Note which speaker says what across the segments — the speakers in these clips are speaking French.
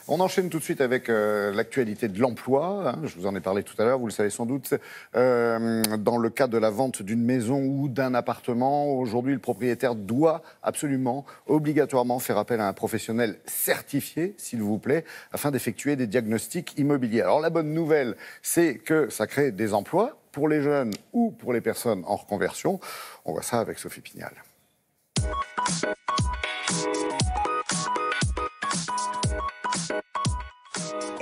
Speaker 1: On enchaîne tout de suite avec l'actualité de l'emploi. Hein, je vous en ai parlé tout à l'heure, vous le savez sans doute. Dans le cas de la vente d'une maison ou d'un appartement, aujourd'hui, le propriétaire doit absolument, obligatoirement faire appel à un professionnel certifié, s'il vous plaît, afin d'effectuer des diagnostics immobiliers. Alors la bonne nouvelle, c'est que ça crée des emplois pour les jeunes ou pour les personnes en reconversion. On voit ça avec Sophie Pignal.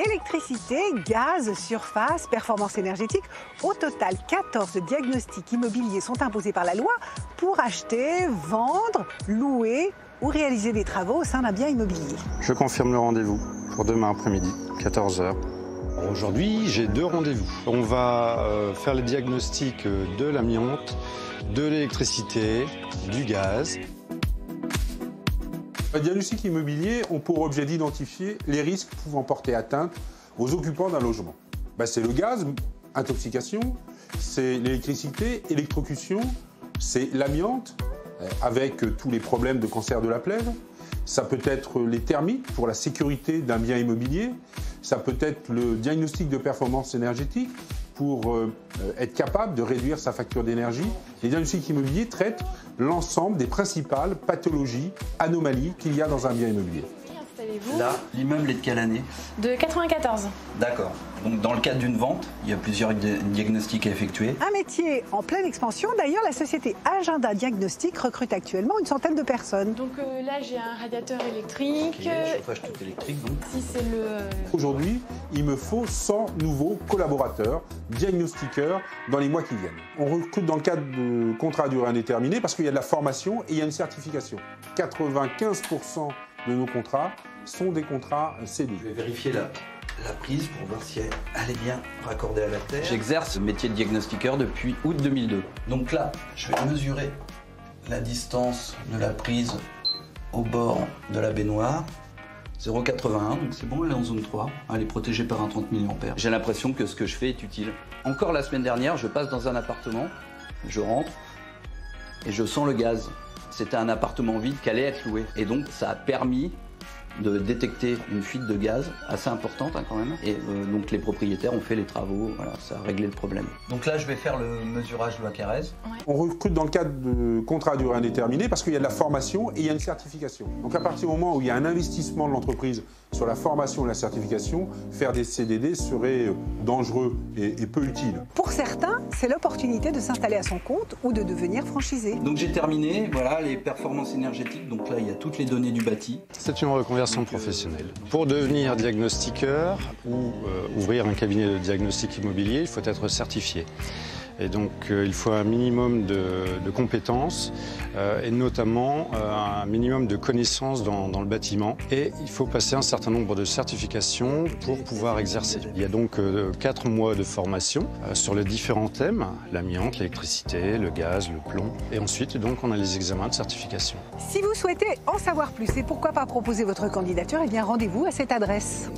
Speaker 2: Électricité, gaz, surface, performance énergétique. Au total, 14 diagnostics immobiliers sont imposés par la loi pour acheter, vendre, louer ou réaliser des travaux au sein d'un bien immobilier.
Speaker 3: Je confirme le rendez-vous pour demain après-midi, 14 h. Aujourd'hui, j'ai 2 rendez-vous. On va faire les diagnostics de l'amiante, de l'électricité, du gaz.
Speaker 4: Les diagnostics immobiliers ont pour objet d'identifier les risques pouvant porter atteinte aux occupants d'un logement. C'est le gaz, intoxication, c'est l'électricité, électrocution, c'est l'amiante, avec tous les problèmes de cancer de la plèvre. Ça peut être les termites pour la sécurité d'un bien immobilier. Ça peut être le diagnostic de performance énergétique pour être capable de réduire sa facture d'énergie. Les diagnostics immobiliers traitent l'ensemble des principales pathologies, anomalies qu'il y a dans un bien immobilier.
Speaker 5: Là, l'immeuble est de quelle année?
Speaker 6: De 94.
Speaker 5: D'accord. Donc dans le cadre d'une vente, il y a plusieurs diagnostics à effectuer.
Speaker 2: Un métier en pleine expansion. D'ailleurs, la société Agenda Diagnostic recrute actuellement une centaine de personnes.
Speaker 6: Donc là, j'ai un radiateur électrique.
Speaker 5: Ok, chauffage tout électrique donc.
Speaker 6: Si c'est le...
Speaker 4: Aujourd'hui, il me faut 100 nouveaux collaborateurs, diagnostiqueurs, dans les mois qui viennent. On recrute dans le cadre de contrats à durée indéterminée parce qu'il y a de la formation et il y a une certification. 95% de nos contrats sont des contrats CDI.
Speaker 5: Je vais vérifier la prise pour voir si elle est bien raccordée à la terre. J'exerce le métier de diagnostiqueur depuis août 2002. Donc là, je vais mesurer la distance de la prise au bord de la baignoire. 0,81, donc c'est bon, elle est en zone 3. Elle est protégée par un 30 mA. J'ai l'impression que ce que je fais est utile. Encore la semaine dernière, je passe dans un appartement, je rentre et je sens le gaz. C'était un appartement vide qui allait être loué. Et donc, ça a permis de détecter une fuite de gaz assez importante quand même. Et donc, les propriétaires ont fait les travaux. Voilà, ça a réglé le problème. Donc là, je vais faire le mesurage de la Carrez.
Speaker 6: Ouais.
Speaker 4: On recrute dans le cadre de contrats à durée indéterminée parce qu'il y a de la formation et il y a une certification. Donc à partir du moment où il y a un investissement de l'entreprise sur la formation et la certification, faire des CDD serait dangereux et peu utile.
Speaker 2: Pour certains, c'est l'opportunité de s'installer à son compte ou de devenir franchisé.
Speaker 5: Donc j'ai terminé, voilà, les performances énergétiques. Donc là, il y a toutes les données du bâti.
Speaker 3: C'est une reconversion professionnelle. Pour devenir diagnostiqueur ou ouvrir un cabinet de diagnostic immobilier, il faut être certifié. Et donc, il faut un minimum de compétences et notamment un minimum de connaissances dans le bâtiment. Et il faut passer un certain nombre de certifications pour pouvoir exercer. Il y a donc 4 mois de formation sur les différents thèmes, l'amiante, l'électricité, le gaz, le plomb. Et ensuite, donc, on a les examens de certification.
Speaker 2: Si vous souhaitez en savoir plus et pourquoi pas proposer votre candidature, eh bien rendez-vous à cette adresse.